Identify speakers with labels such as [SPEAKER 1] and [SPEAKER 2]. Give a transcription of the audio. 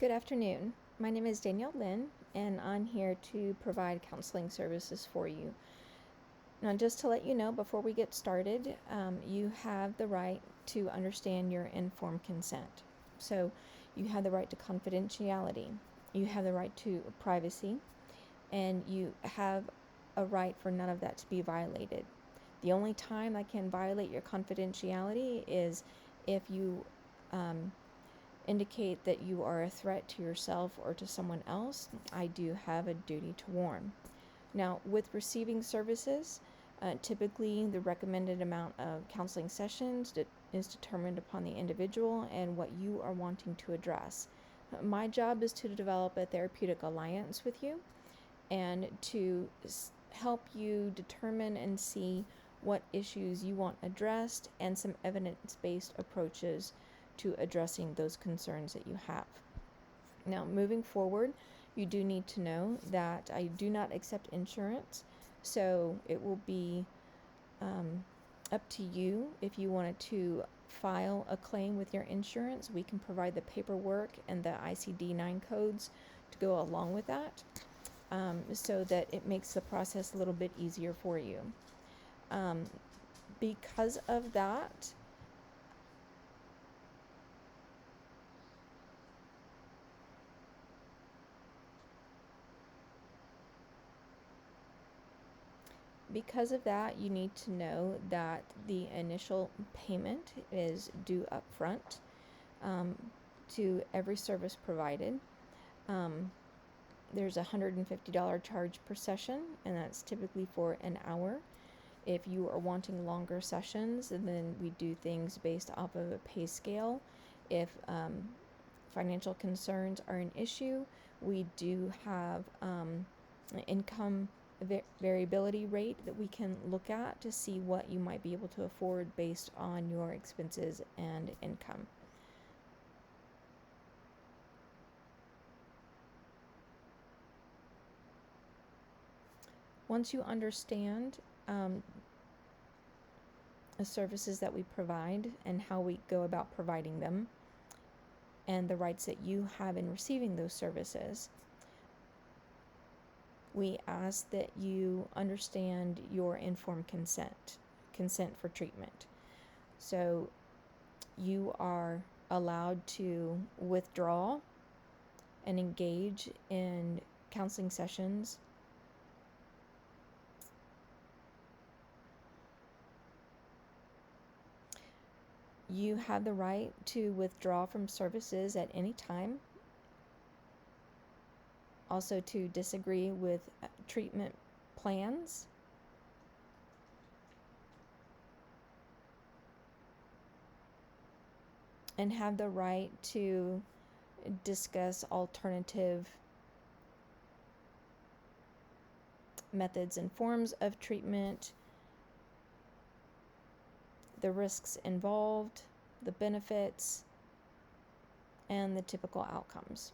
[SPEAKER 1] Good afternoon. My name is Danielle Lynn, and I'm here to provide counseling services for you. Now, just to let you know before we get started, you have the right to understand your informed consent. So, you have the right to confidentiality, you have the right to privacy, and you have a right for none of that to be violated. The only time I can violate your confidentiality is if you indicate that you are a threat to yourself or to someone else. I do have a duty to warn. Now, with receiving services, typically the recommended amount of counseling sessions is determined upon the individual and what you are wanting to address. My job is to develop a therapeutic alliance with you and to help you determine and see what issues you want addressed and some evidence-based approaches to addressing those concerns that you have. Now, moving forward, you do need to know that I do not accept insurance, so it will be up to you if you wanted to file a claim with your insurance. We can provide the paperwork and the ICD-9 codes to go along with that, so that it makes the process a little bit easier for you. Because of that, you need to know that the initial payment is due up front to every service provided. There's a $150 charge per session, and that's typically for an hour. If you are wanting longer sessions, then we do things based off of a pay scale. If financial concerns are an issue, we do have an income variability rate that we can look at to see what you might be able to afford based on your expenses and income. Once you understand the services that we provide and how we go about providing them and the rights that you have in receiving those services, we ask that you understand your informed consent for treatment. So you are allowed to withdraw and engage in counseling sessions You have the right to withdraw from services at any time. Also, to disagree with treatment plans. And have the right to discuss alternative methods and forms of treatment, the risks involved, the benefits, and the typical outcomes.